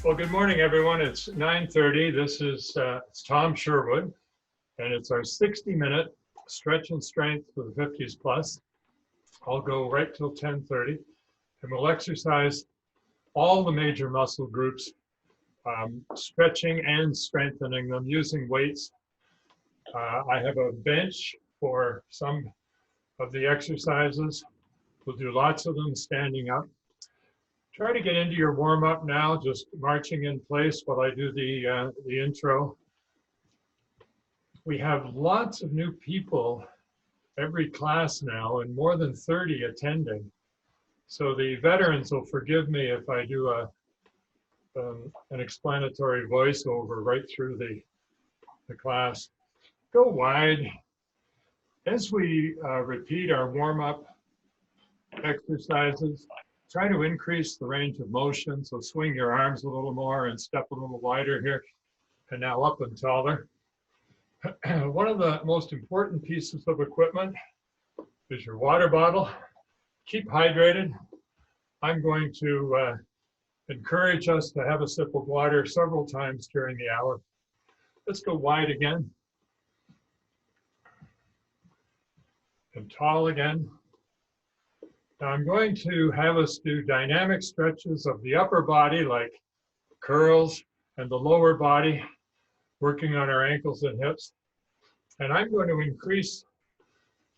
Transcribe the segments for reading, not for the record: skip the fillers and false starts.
Well, good morning, everyone. It's 9:30. This is it's Tom Sherwood, and it's our 60-minute stretch and strength for the 50s plus. I'll go right till 10:30, and we'll exercise all the major muscle groups, stretching and strengthening them using weights. I have a bench for some of the exercises. We'll do lots of them standing up. Try to get into your warm-up now, just marching in place while I do the intro. We have lots of new people every class now and more than 30 attending. So the veterans will forgive me if I do an explanatory voiceover right through the class. Go wide. As we repeat our warm-up exercises, try to increase the range of motion. So swing your arms a little more and step a little wider here. And now up and taller. One of the most important pieces of equipment is your water bottle. Keep hydrated. I'm going to encourage us to have a sip of water several times during the hour. Let's go wide again. And tall again. Now I'm going to have us do dynamic stretches of the upper body, like curls, and the lower body, working on our ankles and hips. And I'm going to increase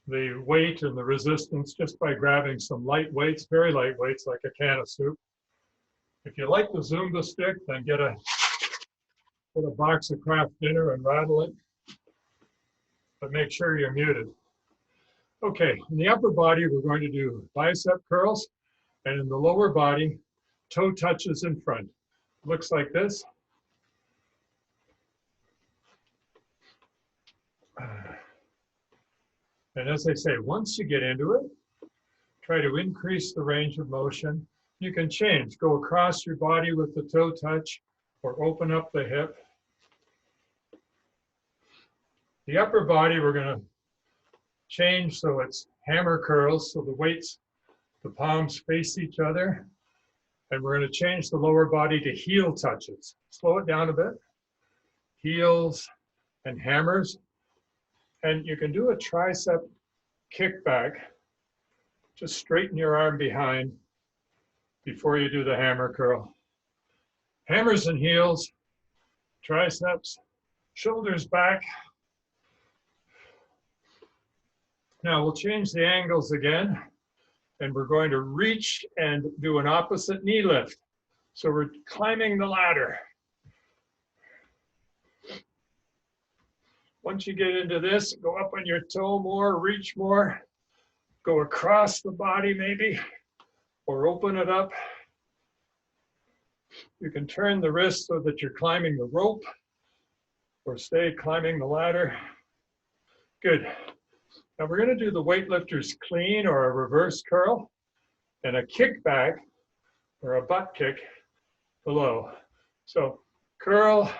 the weight and the resistance just by grabbing some light weights, very light weights, like a can of soup. If you like the Zumba stick, then get a box of Kraft Dinner and rattle it, but make sure you're muted. Okay, in the upper body, we're going to do bicep curls, and in the lower body, toe touches in front. Looks like this. And as I say, once you get into it, try to increase the range of motion. You can change, go across your body with the toe touch, or open up the hip. The upper body, we're going to change so it's hammer curls, so the weights, the palms face each other. And we're going to change the lower body to heel touches. Slow it down a bit. Heels and hammers. And you can do a tricep kickback. Just straighten your arm behind before you do the hammer curl. Hammers and heels, triceps, shoulders back. Now we'll change the angles again, and we're going to reach and do an opposite knee lift. So we're climbing the ladder. Once you get into this, go up on your toe more, reach more, go across the body maybe, or open it up. You can turn the wrist so that you're climbing the rope, or stay climbing the ladder. Good. Now we're going to do the weightlifter's clean or a reverse curl and a kickback or a butt kick below. So curl,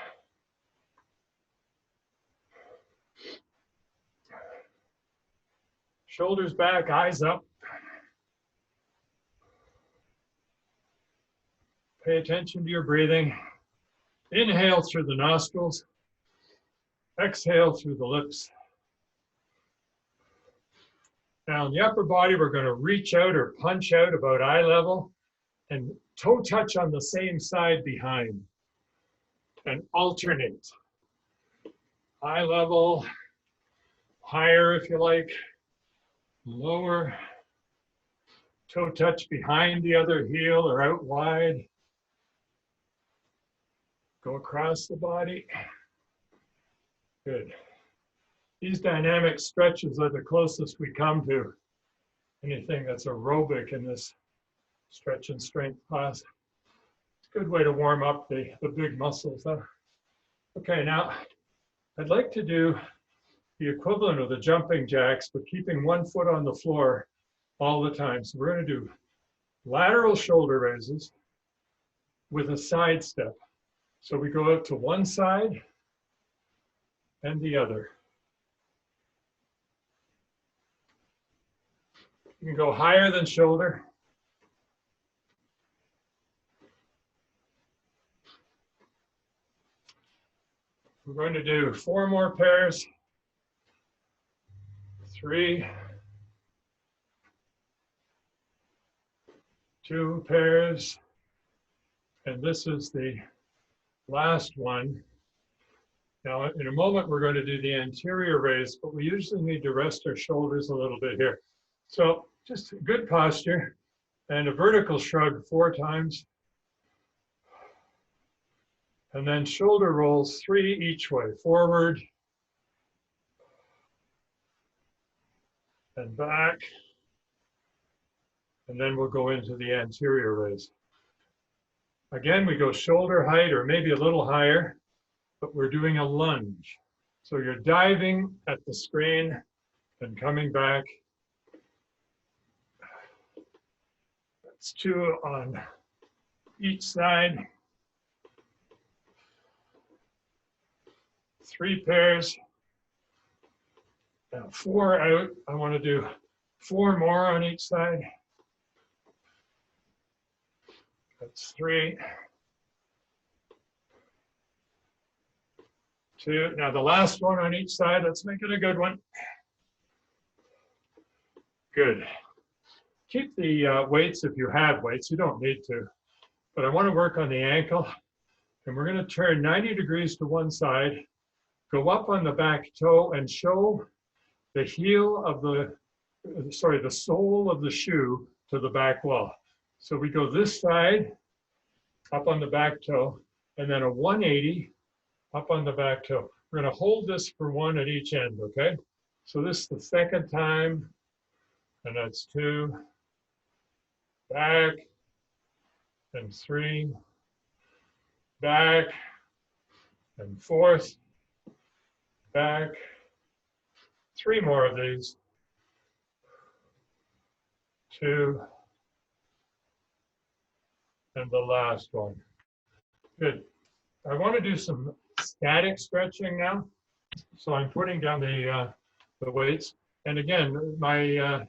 shoulders back, eyes up. Pay attention to your breathing. Inhale through the nostrils, exhale through the lips. Now in the upper body, we're going to reach out or punch out about eye level and toe touch on the same side behind and alternate. Eye level, higher if you like, lower, toe touch behind the other heel or out wide. Go across the body. Good. These dynamic stretches are the closest we come to anything that's aerobic in this stretch and strength class. It's a good way to warm up the big muscles, though. Okay, now I'd like to do the equivalent of the jumping jacks, but keeping one foot on the floor all the time. So we're going to do lateral shoulder raises with a side step. So we go out to one side and the other. You can go higher than shoulder. We're going to do 4 more pairs. 3, 2 pairs, and this is the last one. Now, in a moment, we're going to do the anterior raise, but we usually need to rest our shoulders a little bit here. So just good posture and a vertical shrug 4 times. And then shoulder rolls 3 each way, forward and back. And then we'll go into the anterior raise. Again, we go shoulder height or maybe a little higher, but we're doing a lunge. So you're diving at the screen and coming back. That's 2 on each side. 3 pairs. Now 4 out. I want to do 4 more on each side. That's 3. 2. Now the last one on each side. Let's make it a good one. Good. Keep the weights if you have weights. You don't need to. But I want to work on the ankle. And we're going to turn 90 degrees to one side. Go up on the back toe and show the heel of the sole of the shoe to the back wall. So we go this side, up on the back toe, and then a 180 up on the back toe. We're going to hold this for 1 at each end, okay? So this is the second time, and that's 2, back, and 3, back, and 4th, back, 3 more of these, 2, and the last one. Good. I want to do some static stretching now. So I'm putting down the weights. And again, my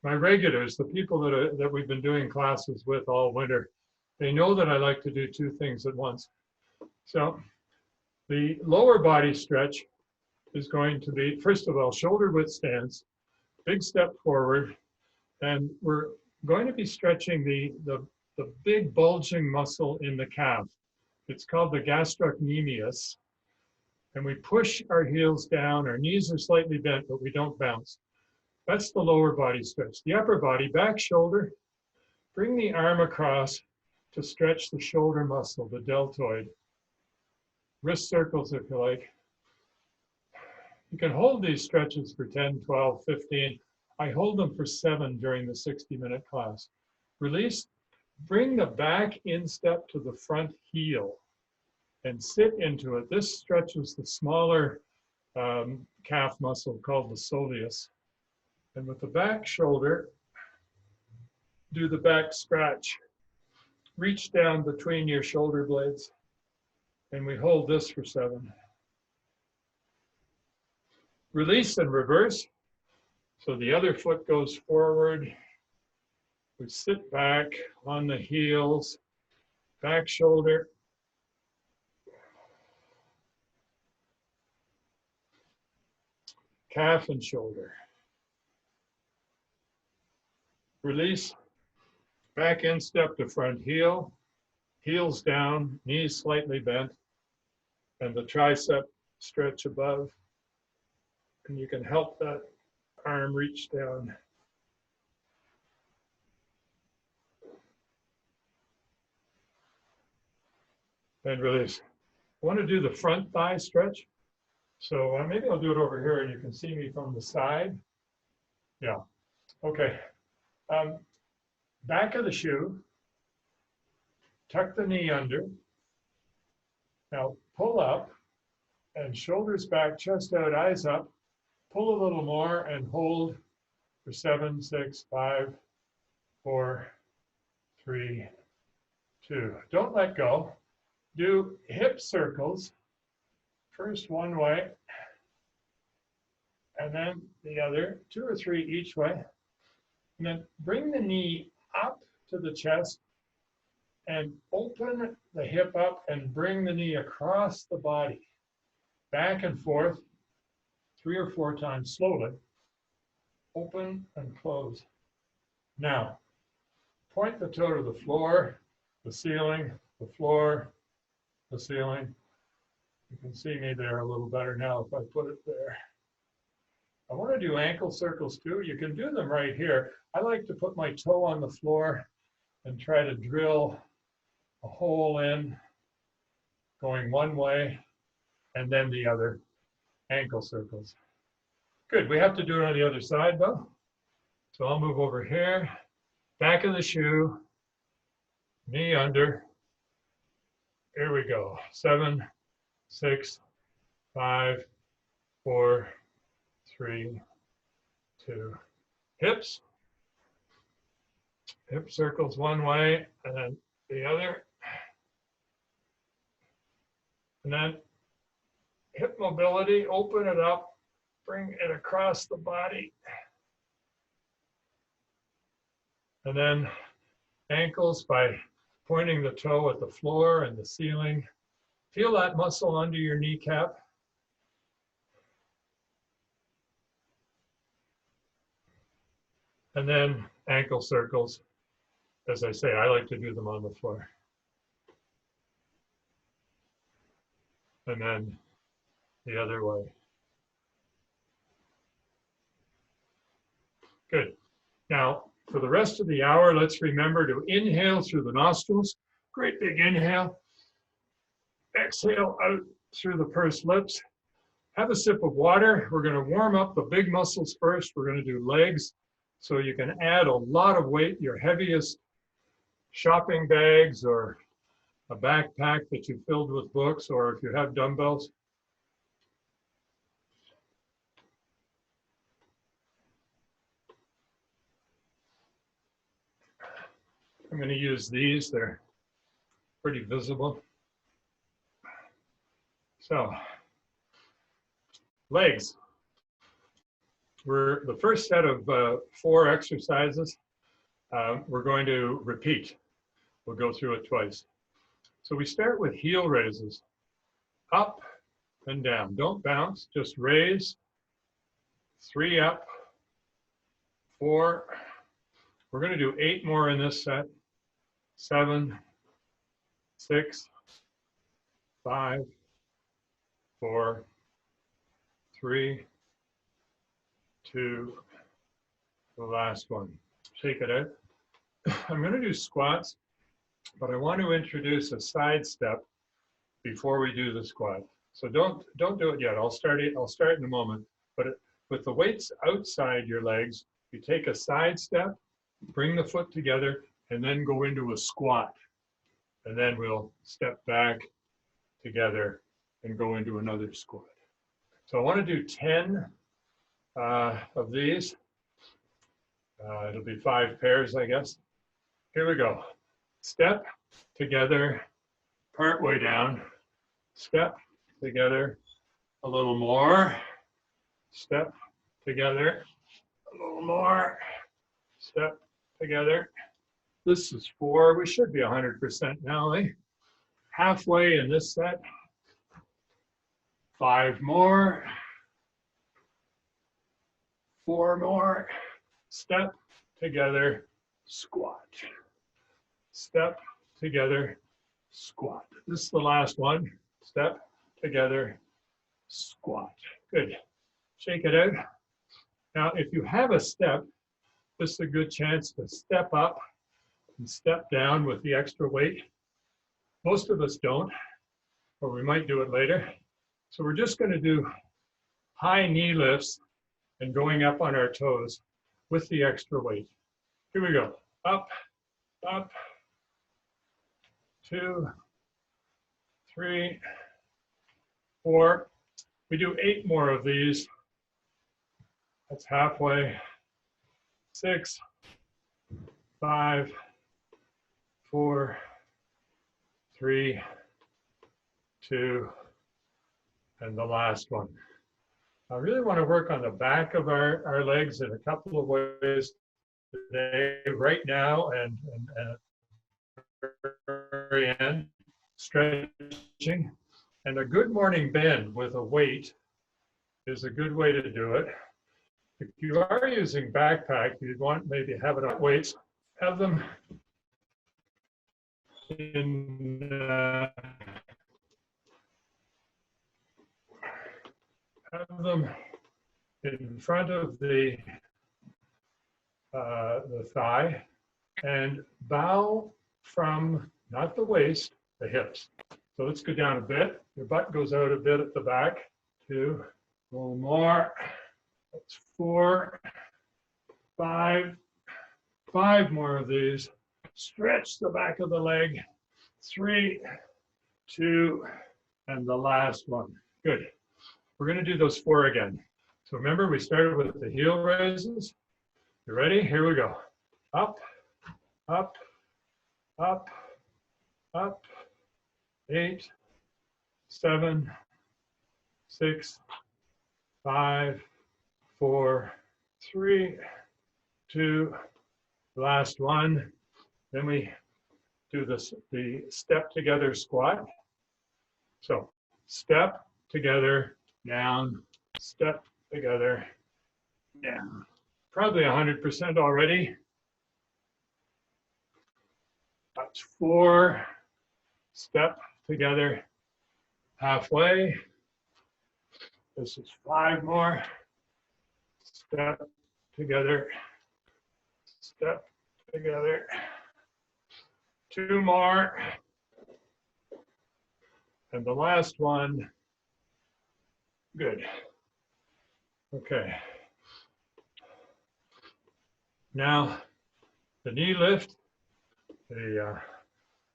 regulars, the people that we've been doing classes with all winter, they know that I like to do 2 things at once. So the lower body stretch is going to be, first of all, shoulder width stance, big step forward, and we're going to be stretching the big bulging muscle in the calf. It's called the gastrocnemius, and we push our heels down, our knees are slightly bent, but we don't bounce. That's the lower body stretch. The upper body, back shoulder, bring the arm across to stretch the shoulder muscle, the deltoid. Wrist circles, if you like. You can hold these stretches for 10, 12, 15. I hold them for 7 during the 60-minute class. Release, bring the back instep to the front heel and sit into it. This stretches the smaller calf muscle called the soleus. And with the back shoulder, do the back scratch. Reach down between your shoulder blades, and we hold this for 7. Release and reverse. So the other foot goes forward. We sit back on the heels, back shoulder. Calf and shoulder. Release, back instep to front heel, heels down, knees slightly bent, and the tricep stretch above. And you can help that arm reach down. And release. I want to do the front thigh stretch. So maybe I'll do it over here and you can see me from the side. Yeah, okay. Back of the shoe, tuck the knee under. Now pull up and shoulders back, chest out, eyes up. Pull a little more and hold for 7, 6, 5, 4, 3, 2. Don't let go. Do hip circles. First one way, and then the other, 2 or 3 each way. And then bring the knee up to the chest and open the hip up and bring the knee across the body. back and forth 3 or 4 times slowly. Open and close. Now, point the toe to the floor, the ceiling, the floor, the ceiling. You can see me there a little better now if I put it there. I want to do ankle circles too. You can do them right here. I like to put my toe on the floor and try to drill a hole in going one way and then the other. Ankle circles. Good. We have to do it on the other side though. So I'll move over here. Back of the shoe. Knee under. Here we go. 7, 6, 5, 4, 3, 2. Hips. Hip circles one way and then the other. And then hip mobility, open it up, bring it across the body. And then ankles by pointing the toe at the floor and the ceiling. Feel that muscle under your kneecap. And then ankle circles. As I say, I like to do them on the floor. And then the other way. Good. Now, for the rest of the hour, let's remember to inhale through the nostrils. Great big inhale. Exhale out through the pursed lips. Have a sip of water. We're going to warm up the big muscles first. We're going to do legs. So you can add a lot of weight, your heaviest shopping bags or a backpack that you filled with books, or if you have dumbbells. I'm going to use these. They're pretty visible. So, legs. We're the first set of 4 exercises. We're going to repeat. We'll go through it twice. So we start with heel raises. Up and down. Don't bounce, just raise. 3 up, 4. We're going to do 8 more in this set. 7, 6, 5, 4, 3, 2, the last one. Shake it out. I'm going to do squats, but I want to introduce a side step before we do the squat. So don't do it yet. I'll start in a moment. But with the weights outside your legs, you take a side step, bring the foot together, and then go into a squat. And then we'll step back together and go into another squat. So I want to do 10 of these. It'll be 5 pairs, I guess. Here we go. Step together, part way down. Step together, a little more. Step together, a little more. Step together. This is 4. We should be 100% now, eh? Halfway in this set. 5 more. 4 more. Step together, squat. Step together, squat. This is the last one. Step together, squat. Good. Shake it out. Now, if you have a step, this is a good chance to step up and step down with the extra weight. Most of us don't, or we might do it later. So we're just going to do high knee lifts and going up on our toes with the extra weight. Here we go. Up, up, 2, 3, 4. We do 8 more of these. That's halfway. 6, 5, 4, 3, 2, and the last one. I really want to work on the back of our legs in a couple of ways today, right now, and at the very end, stretching. And a good morning bend with a weight is a good way to do it. If you are using backpack, you'd want maybe have it on weights, have them in front of the thigh and bow from not the waist, the hips. So let's go down a bit. Your butt goes out a bit at the back. 2, a little more. That's 4, 5. 5 more of these. Stretch the back of the leg. 3, 2, and the last one. Good. We're going to do those 4 again. So remember, we started with the heel raises. You ready? Here we go. Up, up, up, up. 8, 7, 6, 5, 4, 3, 2, last one. Then we do the step together squat. So step together, down, step together, down. Probably 100% already. That's 4. Step together, halfway. This is 5 more. Step together, step together. 2 more. And the last one. Good. Okay. Now, the knee lift, the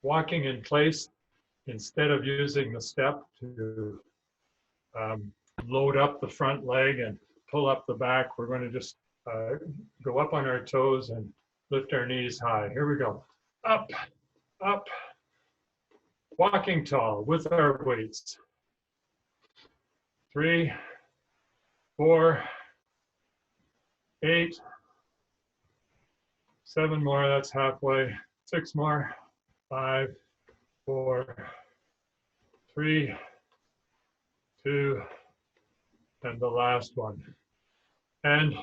walking in place, instead of using the step to load up the front leg and pull up the back, we're going to just go up on our toes and lift our knees high. Here we go. Up, up. Walking tall with our weights. 3, 4, 8, 7 more, that's halfway. 6 more. 5, 4, 3, 2, and the last one. And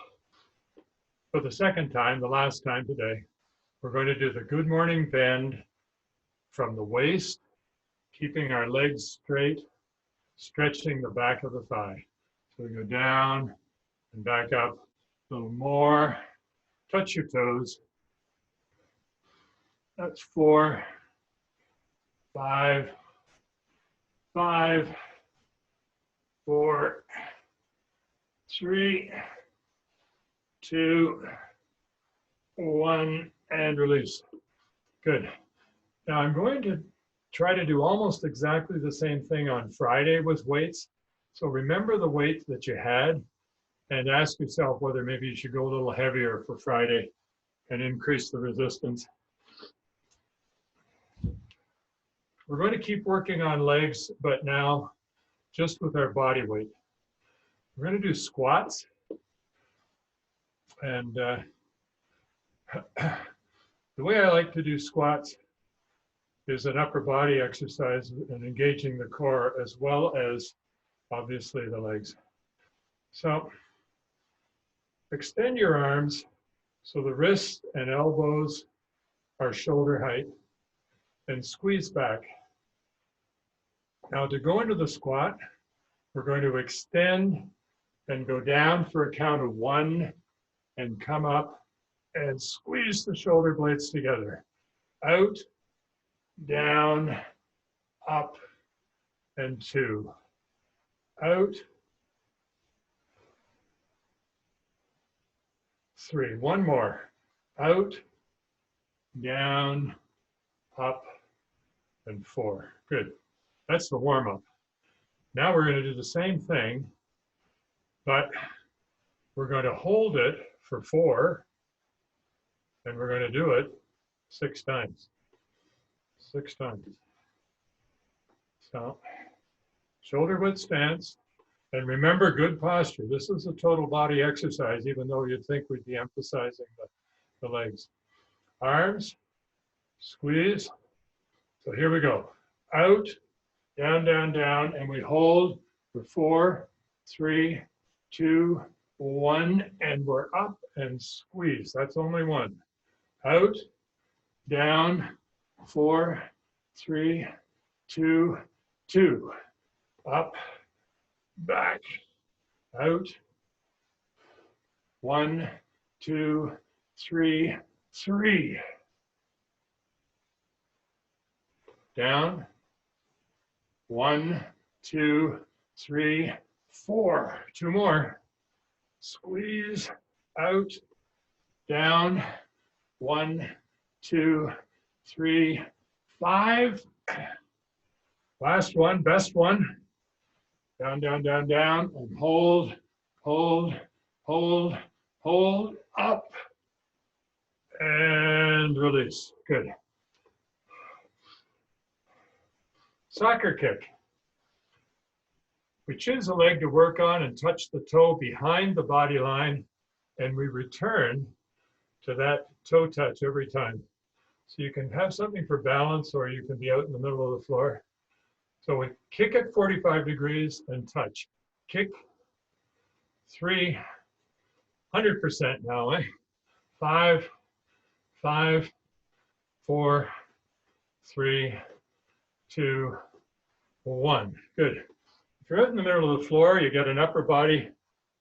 for the second time, the last time today, we're going to do the good morning bend from the waist, keeping our legs straight, stretching the back of the thigh. So we go down and back up a little more. Touch your toes. That's 4, 5, 5, 4, 3, 2, 1, and release. Good. Now I'm going to try to do almost exactly the same thing on Friday with weights. So remember the weight that you had and ask yourself whether maybe you should go a little heavier for Friday and increase the resistance. We're going to keep working on legs, but now just with our body weight. We're going to do squats. And the way I like to do squats is an upper body exercise and engaging the core as well as obviously the legs. So extend your arms so the wrists and elbows are shoulder height and squeeze back. Now to go into the squat, we're going to extend and go down for a count of 1 and come up and squeeze the shoulder blades together. Out, down, up, and 2. Out, 3. 1 more. Out, down, up, and 4. Good. That's the warm-up. Now we're going to do the same thing, but we're going to hold it for 4, and we're going to do it 6 times. 6 times. So, shoulder width stance, and remember good posture. This is a total body exercise, even though you'd think we'd be emphasizing the legs. Arms, squeeze. So here we go. Out, down, down, down, and we hold for 4, 3, 2, 1, and we're up and squeeze. That's only one. Out, down, 4, 3, 2, 2. Up, back, out. 1, 2, 3, 3. Down. 1, 2, 3, 4. 2 more. Squeeze out, down. 1, 2, 3, 5. Last one, best one. Down, down, down, down, and hold, hold, hold, hold, up, and release. Good. Soccer kick. We choose a leg to work on and touch the toe behind the body line, and we return to that toe touch every time. So you can have something for balance, or you can be out in the middle of the floor. So we kick at 45 degrees and touch. Kick, 3, 100% now, eh? 5, 5, 4, 3, 2, 1. Good. If you're out in the middle of the floor, you get an upper body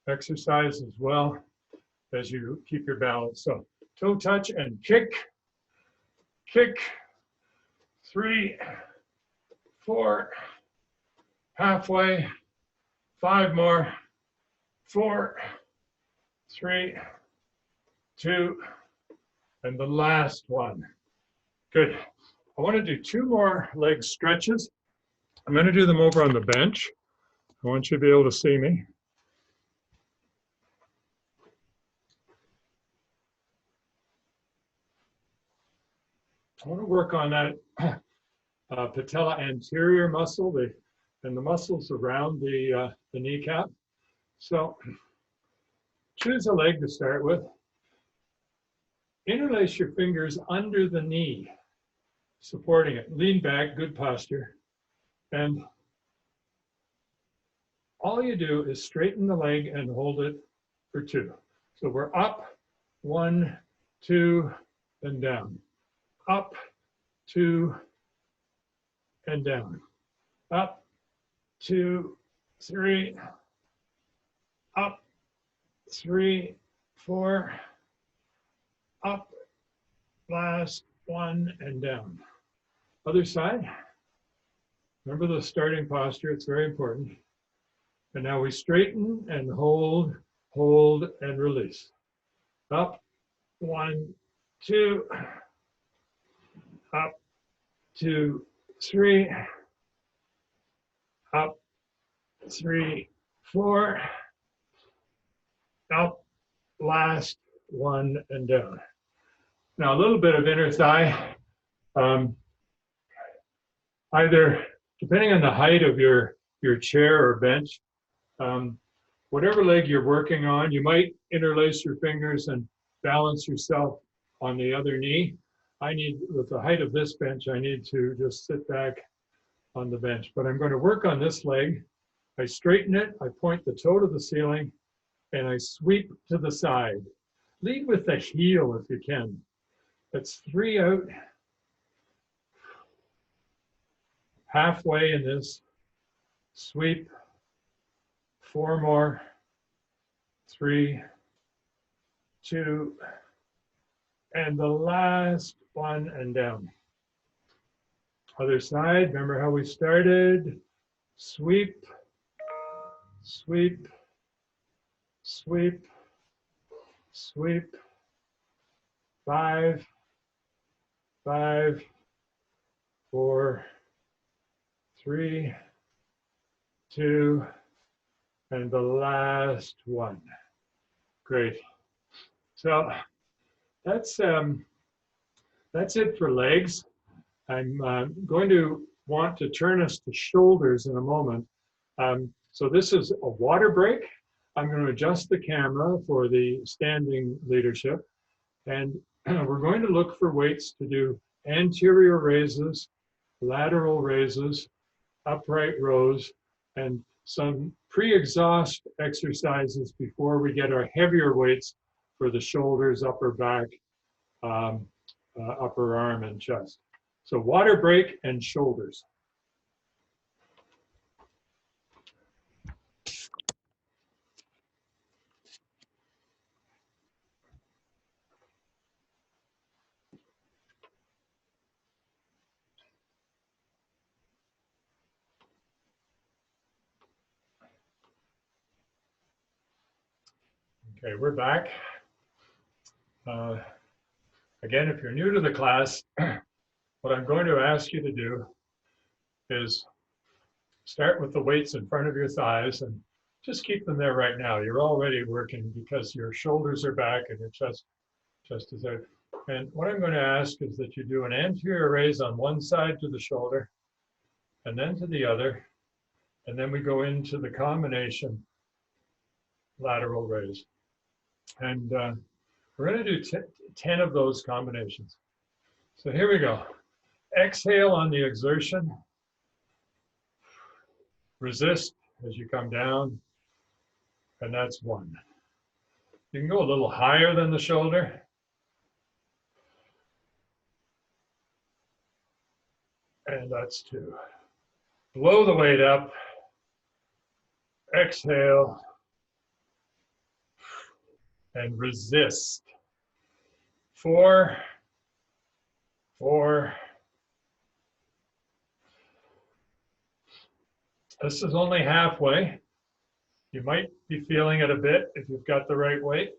exercise as well as you keep your balance. So toe touch and kick, kick, 3, 4, halfway, 5 more, 4, 3, 2, and the last one. Good. I want to do 2 more leg stretches. I'm going to do them over on the bench. I want you to be able to see me. I want to work on that patella anterior muscle and the muscles around the kneecap. So choose a leg to start with. Interlace your fingers under the knee, supporting it. Lean back, good posture. And all you do is straighten the leg and hold it for 2. So we're up, 1, 2, and down. Up, 2, and down. Up, 2, 3, up, 3, 4, up, last 1, and down. Other side. Remember the starting posture, it's very important. And now we straighten and hold, hold, and release. Up, 1, 2, up, 2, 3, up, 3, 4, up, last 1, and down. Now a little bit of inner thigh, either depending on the height of your chair or bench, whatever leg you're working on, you might interlace your fingers and balance yourself on the other knee. With the height of this bench, I need to just sit back on the bench. But I'm going to work on this leg. I straighten it, I point the toe to the ceiling, and I sweep to the side. Lead with the heel if you can. That's 3 out. Halfway in this. Sweep. 4 more. 3, 2, and the last 1, and down. Other side, remember how we started? Sweep, sweep, sweep, sweep. 5, 5, 4, 3, 2, and the last 1. Great. So that's it for legs. I'm going to want to turn us to shoulders in a moment. So this is a water break. I'm going to adjust the camera for the standing leadership. And we're going to look for weights to do anterior raises, lateral raises, upright rows, and some pre-exhaust exercises before we get our heavier weights for the shoulders, upper back, upper arm, and chest. So water break and shoulders. Okay, we're back. Again, if you're new to the class, what I'm going to ask you to do is start with the weights in front of your thighs and just keep them there right now. You're already working because your shoulders are back and your chest is out. And what I'm going to ask is that you do an anterior raise on one side to the shoulder and then to the other. And then we go into the combination lateral raise. And we're going to do 10 of those combinations. So here we go. Exhale on the exertion. Resist as you come down. And that's 1. You can go a little higher than the shoulder. And that's 2. Blow the weight up. Exhale. And resist. 4, 4. This is only halfway. You might be feeling it a bit if you've got the right weight.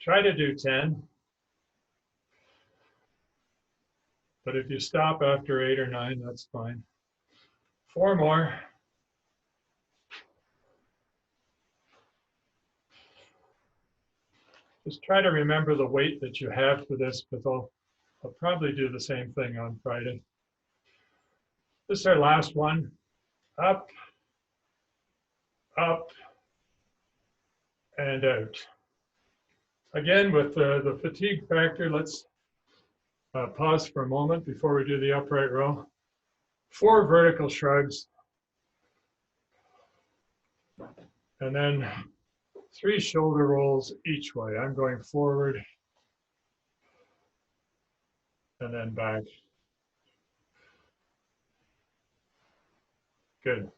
Try to do 10. But if you stop after 8 or 9, that's fine. 4 more. Just try to remember the weight that you have for this, because I'll probably do the same thing on Friday. This is our last one. Up, up, and out. Again, with the fatigue factor, let's pause for a moment before we do the upright row. 4 vertical shrugs. And then 3 shoulder rolls each way. I'm going forward and then back. Good.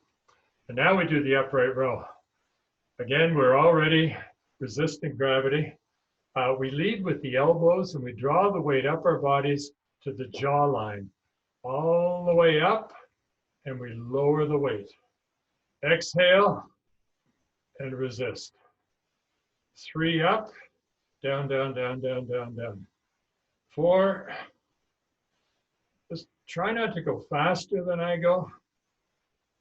And now we do the upright row. Again, we're already resisting gravity. We lead with the elbows and we draw the weight up our bodies to the jawline, all the way up, and we lower the weight. Exhale and resist. 3 up, down, down, down, down, down, down. 4, just try not to go faster than I go,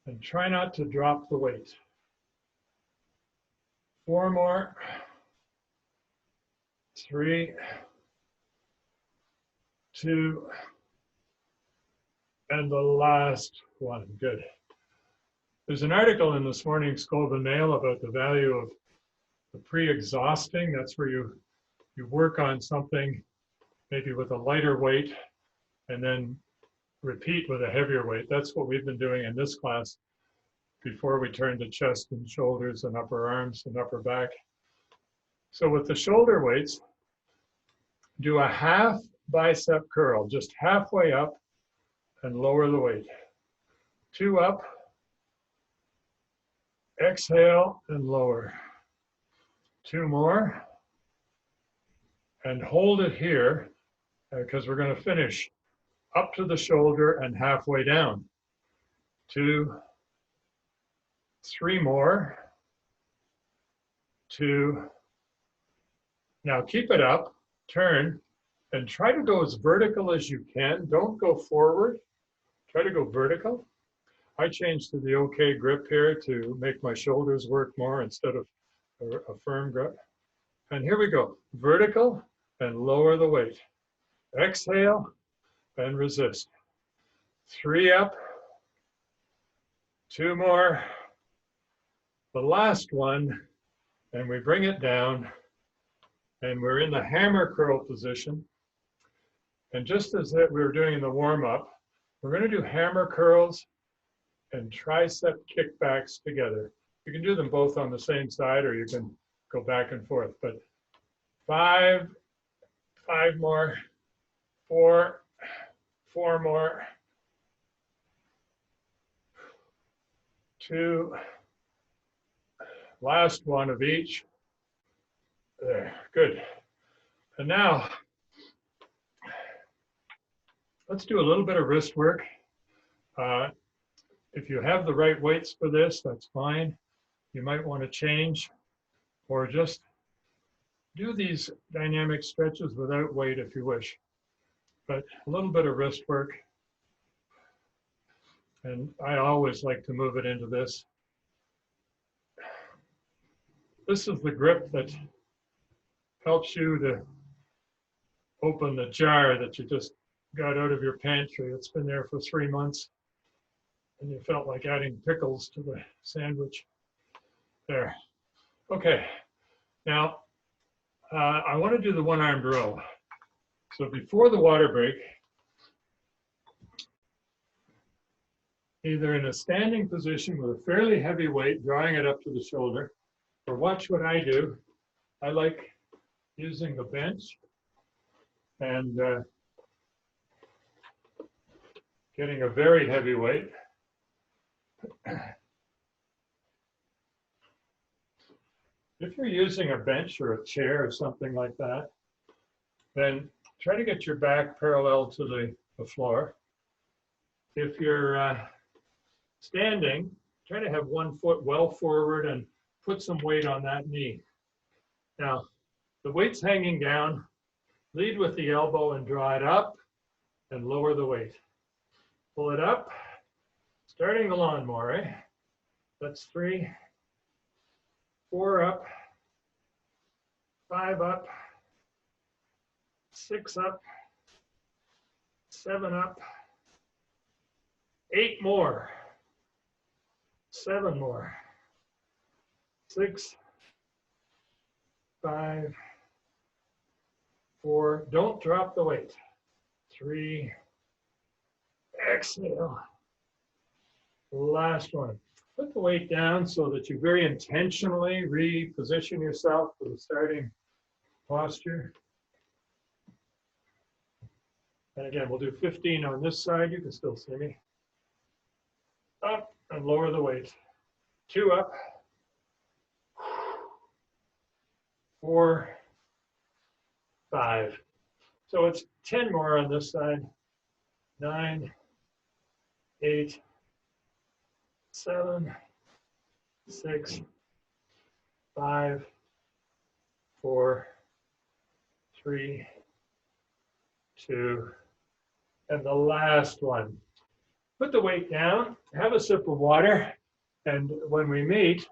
and try not to drop the weight. 4 more. 3, 2, and the last one. Good. There's an article in this morning's Globe and Mail about the value of the pre-exhausting. That's where you work on something maybe with a lighter weight and then repeat with a heavier weight. That's what we've been doing in this class before we turn to chest and shoulders and upper arms and upper back. So with the shoulder weights, do a half bicep curl, just halfway up and lower the weight. 2 up, exhale and lower. 2 more, and hold it here because we're going to finish up to the shoulder and halfway down. 2, 3 more. 2. Now keep it up, turn, and try to go as vertical as you can. Don't go forward. Try to go vertical. I changed to the OK grip here to make my shoulders work more instead of a firm grip. And here we go. Vertical and lower the weight. Exhale and resist. 3 up. 2 more. The last one, and we bring it down, and we're in the hammer curl position. And just as that we were doing in the warm-up, We're going to do hammer curls and tricep kickbacks together. You can do them both on the same side, or you can go back and forth. But 5 more, 4 more, 2, last one of each. There, good. And now, let's do a little bit of wrist work. If you have the right weights for this, that's fine. You might want to change, or just do these dynamic stretches without weight if you wish. But a little bit of wrist work. And I always like to move it into this. This is the grip that helps you to open the jar that you just got out of your pantry. It's been there for 3 months, and you felt like adding pickles to the sandwich. There. Okay. Now, I want to do the one-armed row. So before the water break, either in a standing position with a fairly heavy weight, drawing it up to the shoulder, or watch what I do. I like using the bench and getting a very heavy weight. If you're using a bench or a chair or something like that, then try to get your back parallel to the floor. If you're standing, try to have one foot well forward and put some weight on that knee. Now, the weight's hanging down. Lead with the elbow and draw it up and lower the weight. Pull it up, starting the lawnmower, eh? That's 3, 4 up, 5 up, 6 up, 7 up, 8 more, 7 more, 6, 5, 4, don't drop the weight, 3, exhale, last one. Put the weight down so that you very intentionally reposition yourself for the starting posture. And again, we'll do 15 on this side. You can still see me. Up and lower the weight. 2 up. 4, 5. So it's 10 more on this side. 9, 8, 7, 6, 5, 4, 3, 2, and the last one. Put the weight down, have a sip of water, and when we meet,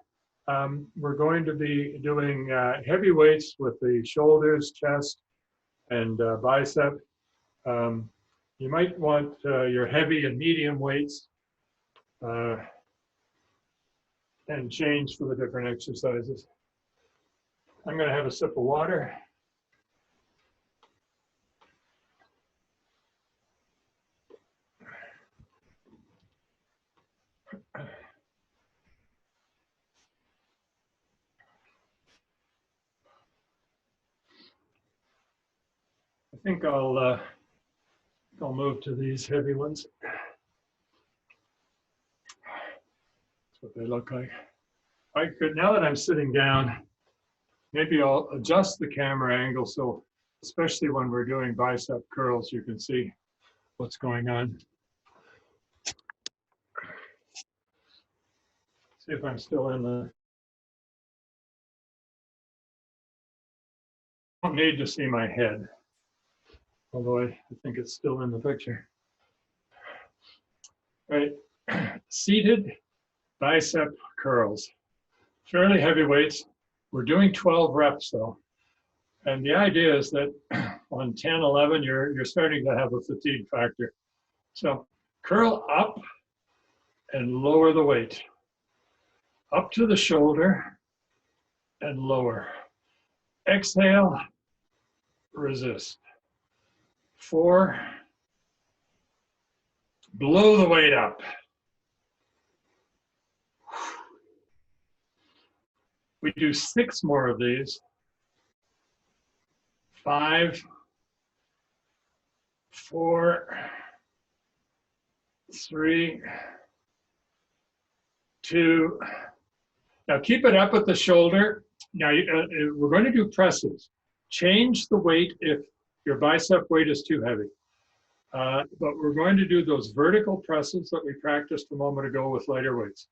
we're going to be doing heavy weights with the shoulders, chest, and bicep. You might want your heavy and medium weights and change for the different exercises. I'm going to have a sip of water. I think I'll move to these heavy ones. That's what they look like. I could, now that I'm sitting down, maybe I'll adjust the camera angle so, especially when we're doing bicep curls, you can see what's going on. See if I'm still in the. I don't need to see my head, although I think it's still in the picture. Right, seated bicep curls. Fairly heavy weights. We're doing 12 reps though. And the idea is that on 10, 11, you're starting to have a fatigue factor. So curl up and lower the weight. Up to the shoulder and lower. Exhale, resist. 4, Blow the weight up. We do 6 more of these. 5, 4, 3, 2. Now keep it up at the shoulder. Now we're going to do presses. Change the weight if your bicep weight is too heavy. But we're going to do those vertical presses that we practiced a moment ago with lighter weights.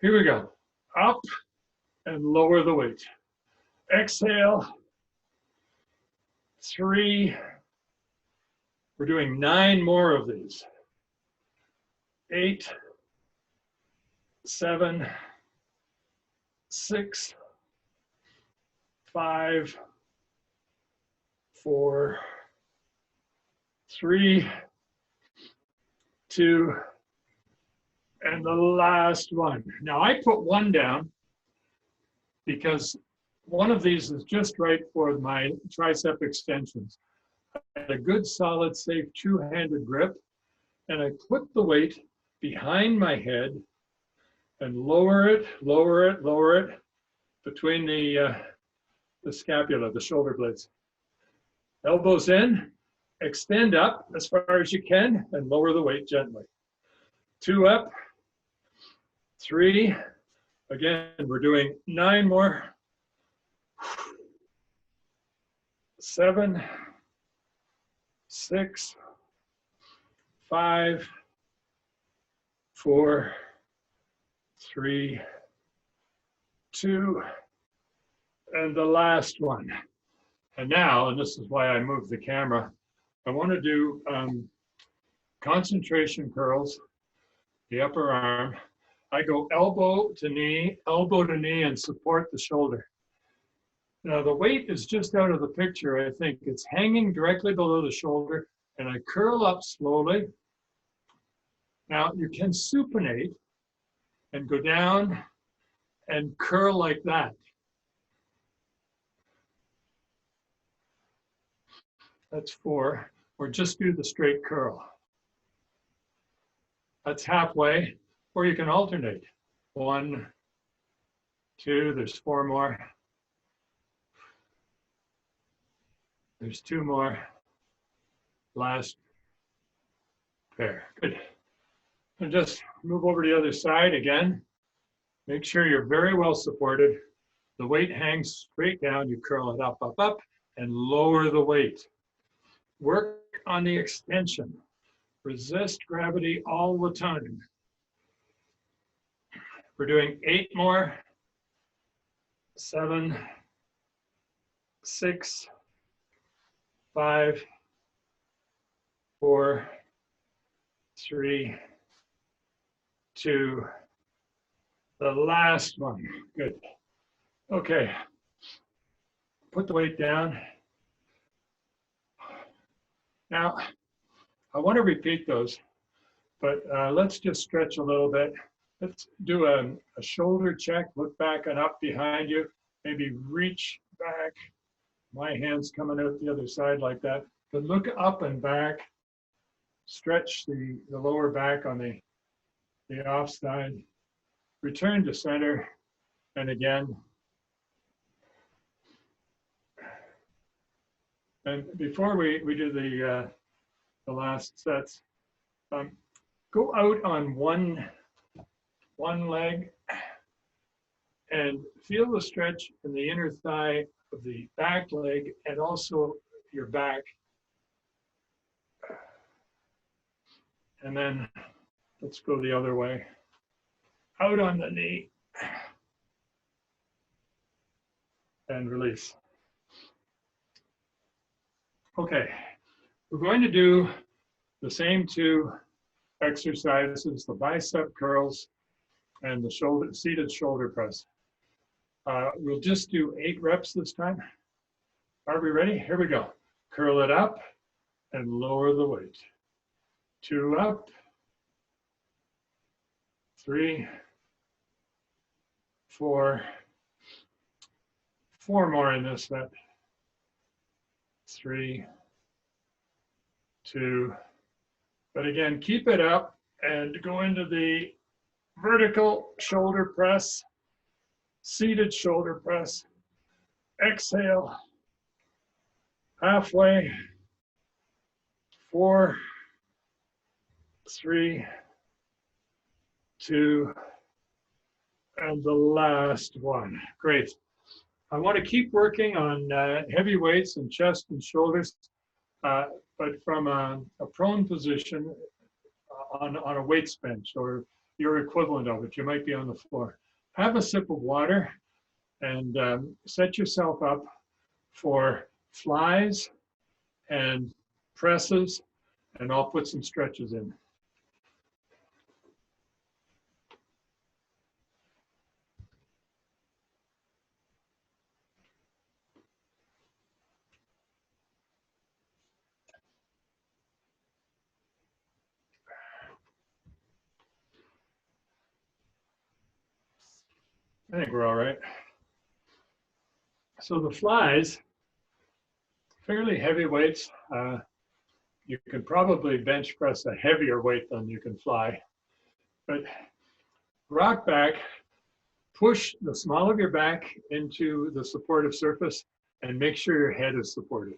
Here we go. Up and lower the weight. Exhale. 3. We're doing 9 more of these. 8, 7, 6, 5, 4, 3, 2, and the last one. Now I put 1 down because one of these is just right for my tricep extensions. I had a good, solid, safe two-handed grip, and I put the weight behind my head and lower it, lower it, lower it between the scapula, the shoulder blades. Elbows in, extend up as far as you can, and lower the weight gently. 2 up, 3. Again, we're doing 9 more. 7, 6, 5, 4, 3, 2, and the last one. And now, and this is why I moved the camera, I want to do concentration curls, the upper arm. I go elbow to knee, and support the shoulder. Now the weight is just out of the picture, I think. It's hanging directly below the shoulder, and I curl up slowly. Now you can supinate and go down and curl like that. That's 4, or just do the straight curl. That's halfway, or you can alternate. 1, 2, there's 4 more. There's 2 more. Last pair. Good. And just move over to the other side again. Make sure you're very well supported. The weight hangs straight down. You curl it up, up, up, and lower the weight. Work on the extension. Resist gravity all the time. We're doing 8 more. 7, 6, 5, 4, 3, 2, the last one. Good. Okay. Put the weight down. Now, I want to repeat those, but let's just stretch a little bit. Let's do a shoulder check. Look back and up behind you. Maybe reach back. My hand's coming out the other side like that. But look up and back. Stretch the lower back on the off side. Return to center. And again. And before we do the last sets, go out on one leg and feel the stretch in the inner thigh of the back leg and also your back. And then let's go the other way. Out on the knee and release. Okay, we're going to do the same 2 exercises, the bicep curls and the seated shoulder press. We'll just do 8 reps this time. Are we ready? Here we go. Curl it up and lower the weight. 2 up, 3, 4, 4 more in this set. 3, 2, but again, keep it up and go into the vertical shoulder press, seated shoulder press. Exhale, halfway, 4, 3, 2, and the last one. Great. I want to keep working on heavy weights and chest and shoulders, but from a prone position on a weights bench or your equivalent of it. You might be on the floor. Have a sip of water and set yourself up for flies and presses, and I'll put some stretches in. I think we're all right. So the flies, fairly heavy weights. You can probably bench press a heavier weight than you can fly. But rock back, push the small of your back into the supportive surface and make sure your head is supported.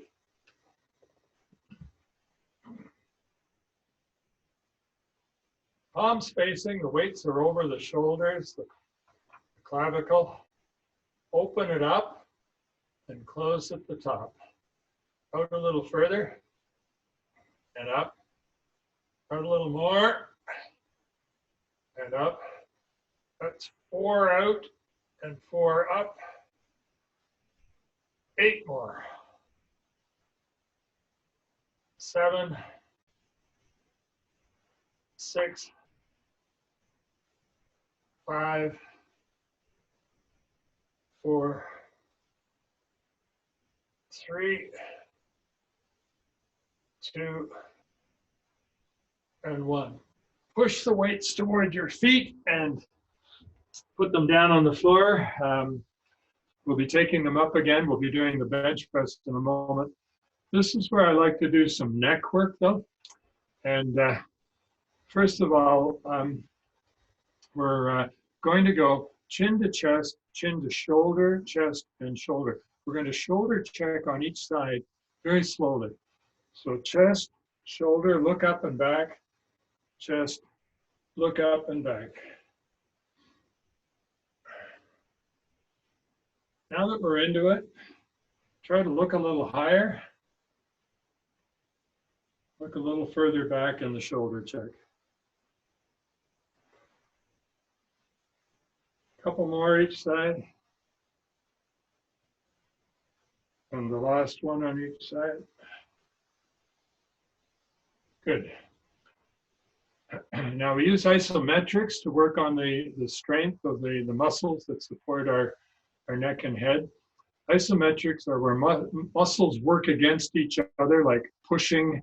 Palms facing, the weights are over the shoulders, the clavicle. Open it up and close at the top. Out a little further and up. Out a little more and up. That's 4 out and 4 up. 8 more. 7, 6, 5, 4, 3, 2, and 1. Push the weights toward your feet and put them down on the floor. We'll be taking them up again. We'll be doing the bench press in a moment. This is where I like to do some neck work though. And first of all, we're going to go chin to chest, chin to shoulder, chest, and shoulder. We're going to shoulder check on each side very slowly. So chest, shoulder, look up and back, chest, look up and back. Now that we're into it, try to look a little higher. Look a little further back in the shoulder check. Couple more each side. And the last one on each side. Good. Now we use isometrics to work on the strength of the muscles that support our neck and head. Isometrics are where muscles work against each other, like pushing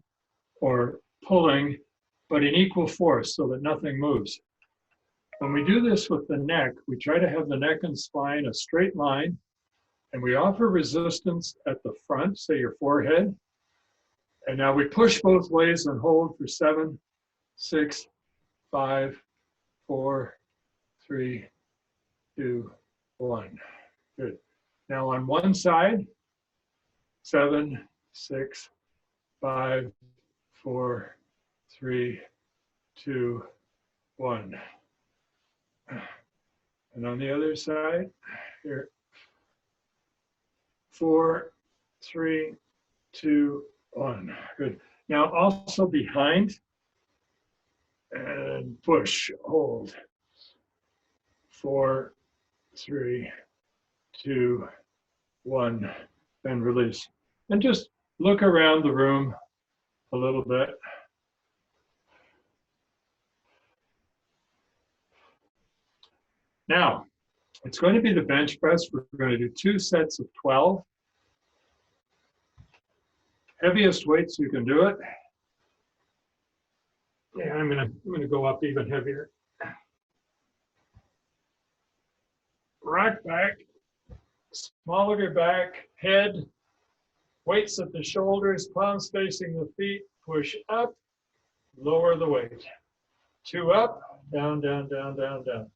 or pulling, but in equal force so that nothing moves. When we do this with the neck, we try to have the neck and spine a straight line, and we offer resistance at the front, say your forehead. And now we push both ways and hold for 7, 6, 5, 4, 3, 2, 1. Good. Now on one side, 7, 6, 5, 4, 3, 2, 1. And on the other side, here, 4, 3, 2, 1. Good. Now also behind and push, hold. 4, 3, 2, 1, and release. And just look around the room a little bit. Now, it's going to be the bench press. We're going to do 2 sets of 12. Heaviest weights you can do it. Yeah, I'm gonna go up even heavier. Rock back, small of your back, head, weights at the shoulders, palms facing the feet, push up, lower the weight. 2 up, down, down, down, down, down.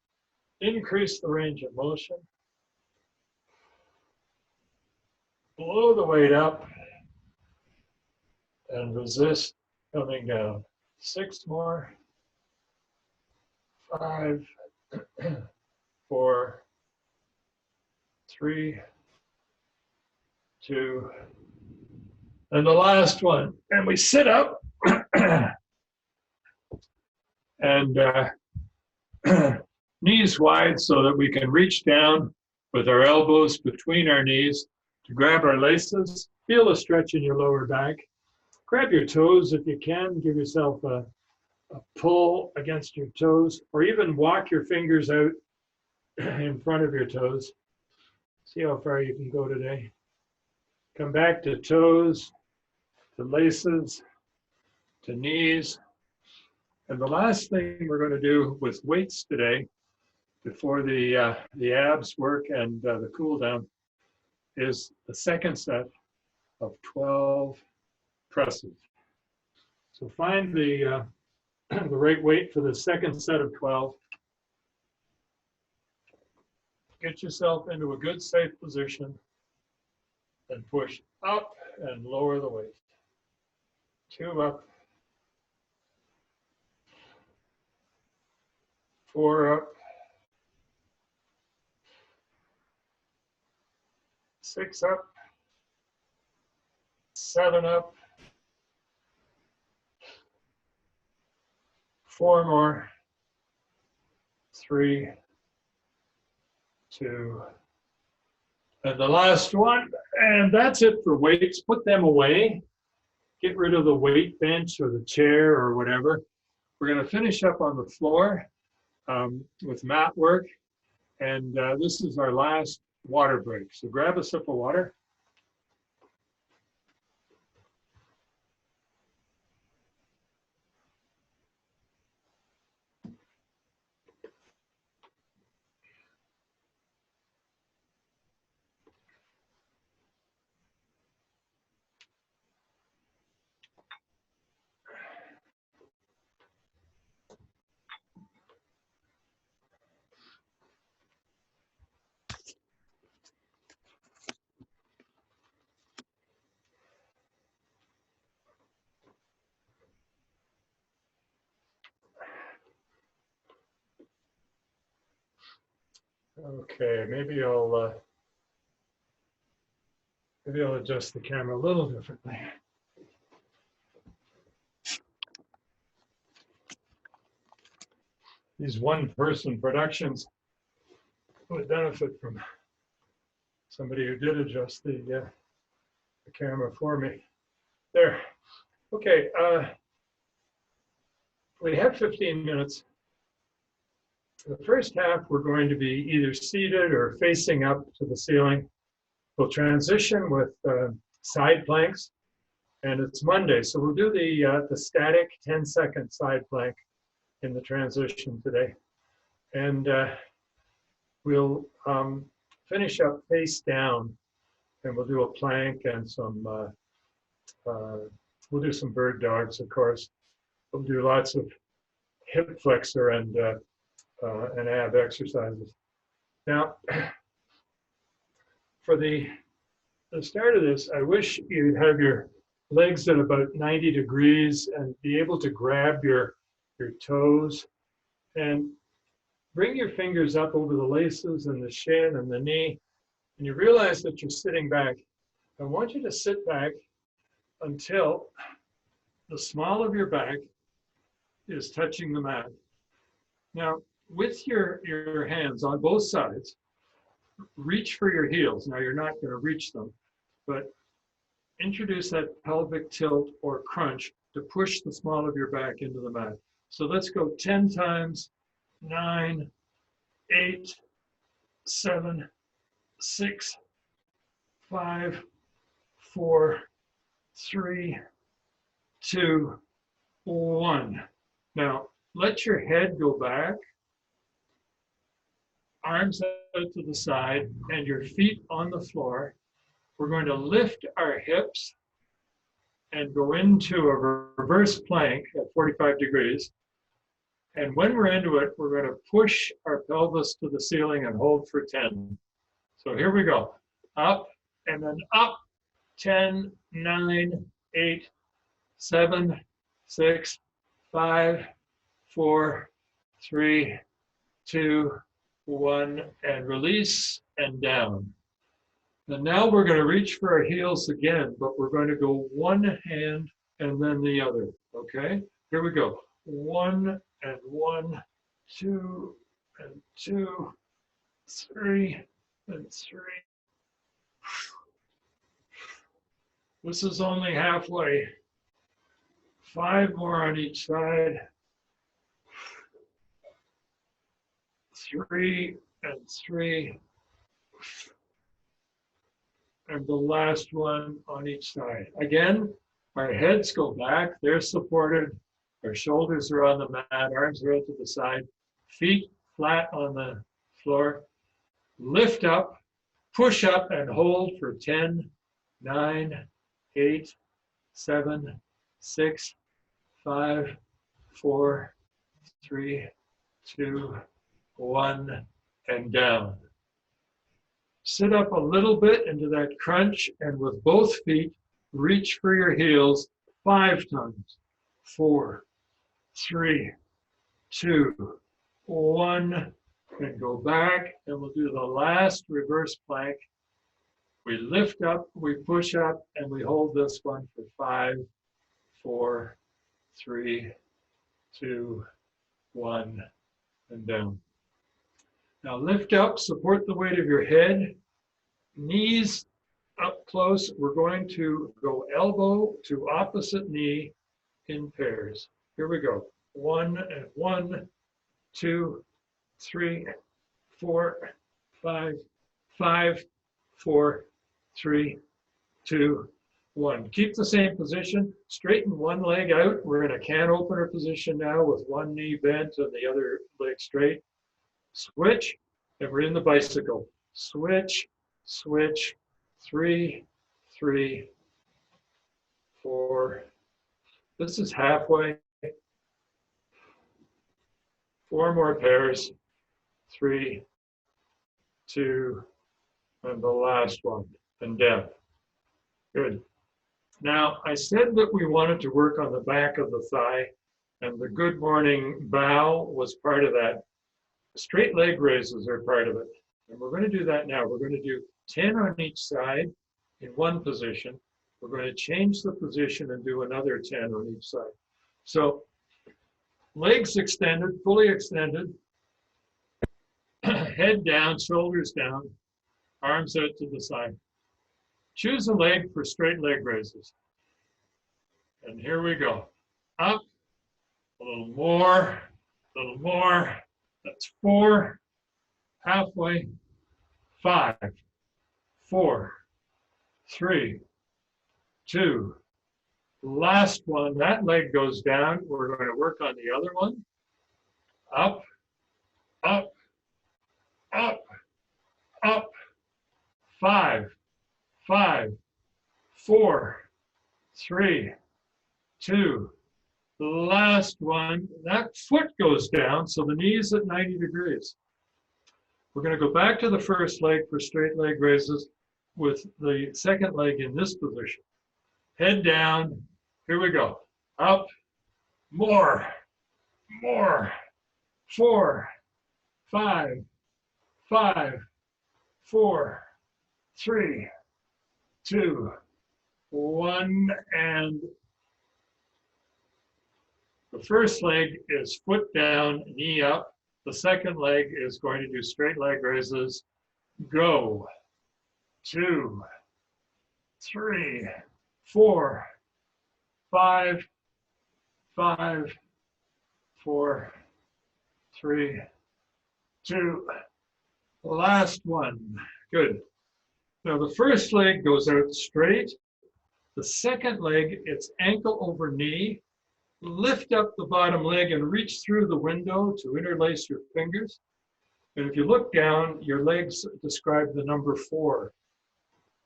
Increase the range of motion. Blow the weight up and resist coming down. 6 more. 5, 4, 3, 2, and the last one. And we sit up and knees wide so that we can reach down with our elbows between our knees to grab our laces. Feel a stretch in your lower back. Grab your toes if you can. Give yourself a pull against your toes, or even walk your fingers out in front of your toes. See how far you can go today. Come back to toes, to laces, to knees. And the last thing we're going to do with weights today, before the abs work and the cool down, is the second set of 12 presses. So find the right weight for the second set of 12. Get yourself into a good safe position and push up and lower the weight. 2 up, 4 up, 6 up, 7 up, 4 more, 3, 2, and the last one. And that's it for weights. Put them away. Get rid of the weight bench or the chair or whatever. We're going to finish up on the floor with mat work. And this is our last water break. So grab a sip of water. Okay, maybe I'll adjust the camera a little differently. These one-person productions would benefit from somebody who did adjust the camera for me. There. Okay, we have 15 minutes. The first half, we're going to be either seated or facing up to the ceiling. We'll transition with side planks, and it's Monday, so we'll do the static 10-second side plank in the transition today. And we'll finish up face down, and we'll do a plank and some, we'll do some bird dogs, of course. We'll do lots of hip flexor and ab exercises. Now, for the start of this, I wish you'd have your legs at about 90 degrees and be able to grab your toes and bring your fingers up over the laces and the shin and the knee, and you realize that you're sitting back. I want you to sit back until the small of your back is touching the mat. Now, with your hands on both sides, reach for your heels. Now, you're not going to reach them, but introduce that pelvic tilt or crunch to push the small of your back into the mat. So let's go 10 times, 9, 8, 7, 6, 5, 4, 3, 2, 1. Now, let your head go back, arms out to the side, and your feet on the floor. We're going to lift our hips and go into a reverse plank at 45 degrees. And when we're into it, we're going to push our pelvis to the ceiling and hold for 10. So here we go. Up and then up. 10, 9, 8, 7, 6, 5, 4, 3, 2, 1, and release and down. And now we're going to reach for our heels again, but we're going to go one hand and then the other. Okay? Here we go. 1 and 1, 2 and 2, 3 and 3. This is only halfway. 5 more on each side. 3 and 3. And the last one on each side. Again, our heads go back. They're supported. Our shoulders are on the mat. Arms are out to the side. Feet flat on the floor. Lift up, push up, and hold for 10, 9, 8, 7, 6, 5, 4, 3, 2, 1, and down. Sit up a little bit into that crunch, and with both feet, reach for your heels 5 times. 4, 3, 2, 1, and go back, and we'll do the last reverse plank. We lift up, we push up, and we hold this one for 5, 4, 3, 2, 1, and down. Now lift up, support the weight of your head, knees up close. We're going to go elbow to opposite knee in pairs. Here we go. 1 and 1, 2, 3, 4, 5, 5, 4, 3, 2, 1. Keep the same position. Straighten one leg out. We're in a can opener position now with one knee bent and the other leg straight. Switch, and we're in the bicycle. Switch, switch, 3, 3, 4. This is halfway. 4 more pairs. 3, 2, and the last one, and down. Good. Now, I said that we wanted to work on the back of the thigh, and the good morning bow was part of that. Straight leg raises are part of it. And we're going to do that now. We're going to do 10 on each side in one position. We're going to change the position and do another 10 on each side. So legs extended, fully extended, head down, shoulders down, arms out to the side. Choose a leg for straight leg raises. And here we go. Up, a little more, a little more. That's 4, halfway, 5, 4, 3, 2. Last one, that leg goes down. We're going to work on the other one. Up, up, up, up. 5, 5, 4, 3, 2. The last one, that foot goes down, so the knee is at 90 degrees. We're going to go back to the first leg for straight leg raises with the second leg in this position. Head down. Here we go. Up. More. More. 4, 5, 5, 4, 3, 2, 1, and the first leg is foot down, knee up. The second leg is going to do straight leg raises. Go. 2, 3, 4, 5, 5, 4, 3, 2. Last one. Good. Now the first leg goes out straight. The second leg, it's ankle over knee. Lift up the bottom leg and reach through the window to interlace your fingers. And if you look down, your legs describe the number 4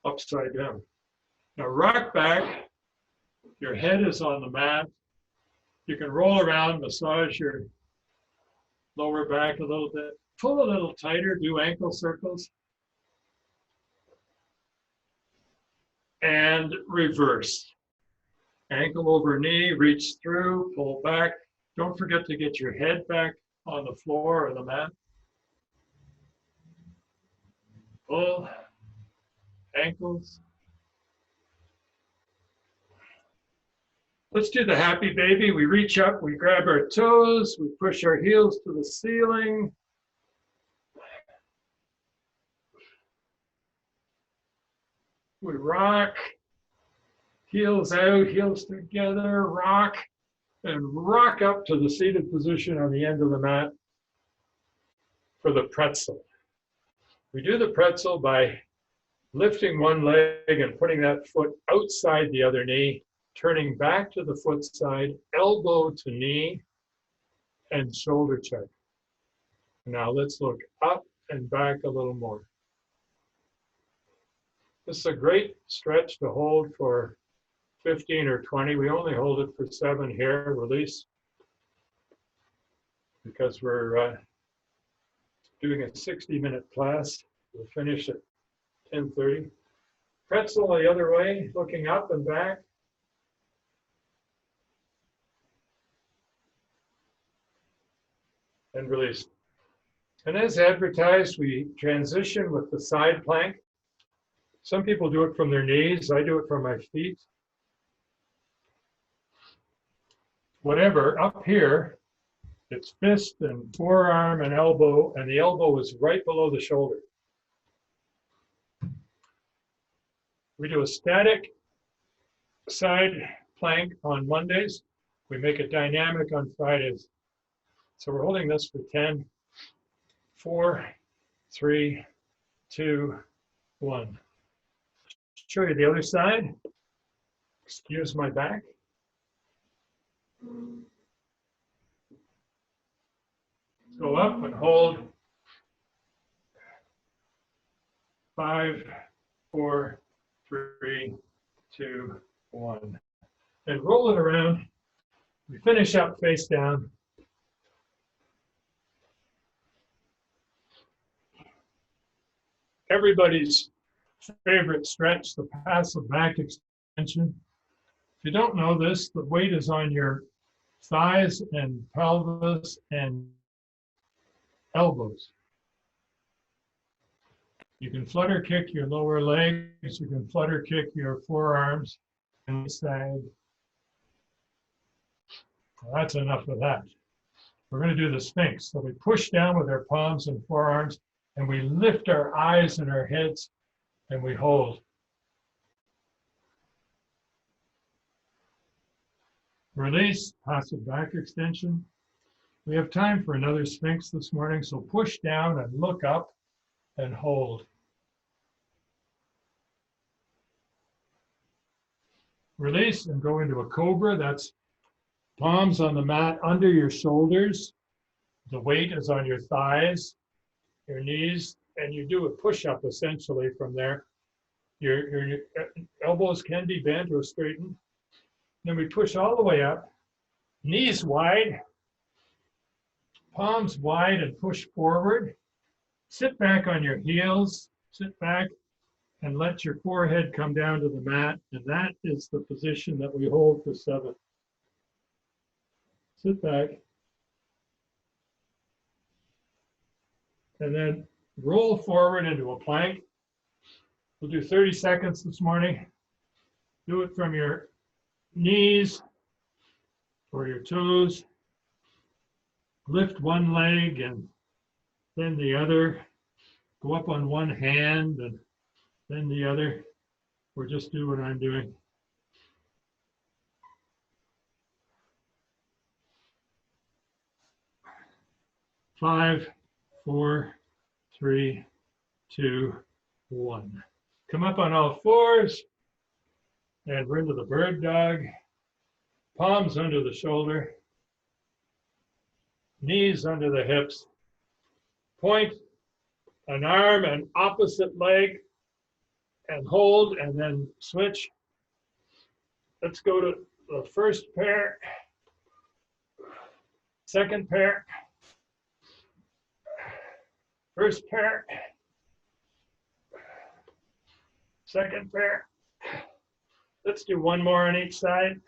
upside down. Now rock back. Your head is on the mat. You can roll around, massage your lower back a little bit. Pull a little tighter, do ankle circles. And reverse. Ankle over knee, reach through, pull back. Don't forget to get your head back on the floor or the mat. Pull, ankles. Let's do the happy baby. We reach up, we grab our toes, we push our heels to the ceiling. We rock, heels out, heels together, rock, and rock up to the seated position on the end of the mat for the pretzel. We do the pretzel by lifting one leg and putting that foot outside the other knee, turning back to the foot side, elbow to knee, and shoulder check. Now let's look up and back a little more. This is a great stretch to hold for 15 or 20. We only hold it for 7 here, release, because we're doing a 60-minute class. We'll finish at 10:30. Pretzel the other way, looking up and back. And release. And as advertised, we transition with the side plank. Some people do it from their knees. I do it from my feet. Whatever, up here, it's fist and forearm and elbow, and the elbow is right below the shoulder. We do a static side plank on Mondays. We make it dynamic on Fridays. So we're holding this for 10, 4, 3, 2, 1. Show you the other side. Excuse my back. Go up and hold. 5, 4, 3, 2, 1. And roll it around. We finish up face down. Everybody's favorite stretch, the passive back extension. If you don't know this, the weight is on your thighs and pelvis and elbows. You can flutter kick your lower legs, you can flutter kick your forearms and sag. Well, that's enough of that. We're going to do the Sphinx. So we push down with our palms and forearms, and we lift our eyes and our heads, and we hold. Release, passive back extension. We have time for another Sphinx this morning, so push down and look up and hold. Release and go into a cobra. That's palms on the mat under your shoulders. The weight is on your thighs, your knees, and you do a push-up essentially from there. Your elbows can be bent or straightened. Then we push all the way up, knees wide, palms wide and push forward. Sit back on your heels, sit back and let your forehead come down to the mat. And that is the position that we hold for 7. Sit back. And then roll forward into a plank. We'll do 30 seconds this morning. Do it from your knees or your toes. Lift one leg and then the other. Go up on one hand and then the other. Or just do what I'm doing. Five, 4, 3, 2, 1. Come up on all fours. And we're into the bird dog. Palms under the shoulder. Knees under the hips. Point an arm and opposite leg and hold and then switch. Let's go to the first pair. Second pair. First pair. Second pair. Let's do one more on each side.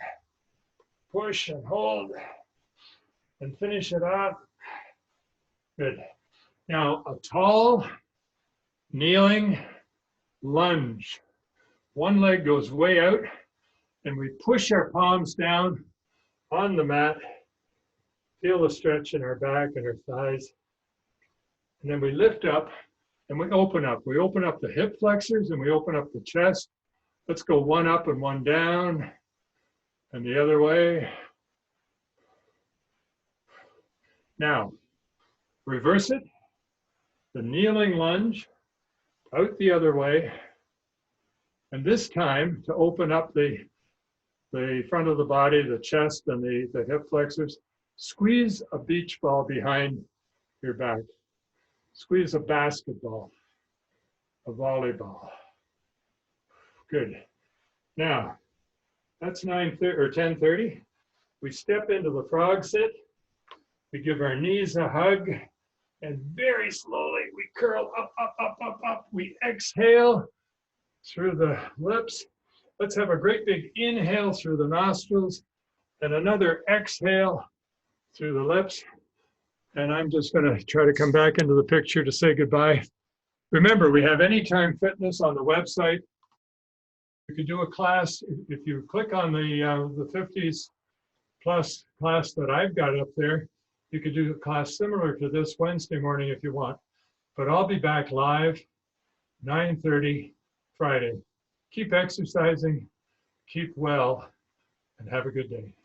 Push and hold and finish it off. Good. Now a tall, kneeling lunge. One leg goes way out and we push our palms down on the mat. Feel the stretch in our back and our thighs. And then we lift up and we open up. We open up the hip flexors and we open up the chest. Let's go one up and one down and the other way. Now, reverse it. The kneeling lunge out the other way. And this time to open up the front of the body, the chest and the hip flexors, squeeze a beach ball behind your back. Squeeze a basketball, a volleyball. Good. Now, that's 9:30 or 10:30. We step into the frog sit. We give our knees a hug, and very slowly we curl up, up, up, up, up. We exhale through the lips. Let's have a great big inhale through the nostrils and another exhale through the lips. And I'm just going to try to come back into the picture to say goodbye. Remember, we have Anytime Fitness on the website. You can do a class. If you click on the 50s plus class that I've got up there, you could do a class similar to this Wednesday morning if you want. But I'll be back live 9:30 Friday. Keep exercising, keep well, and have a good day.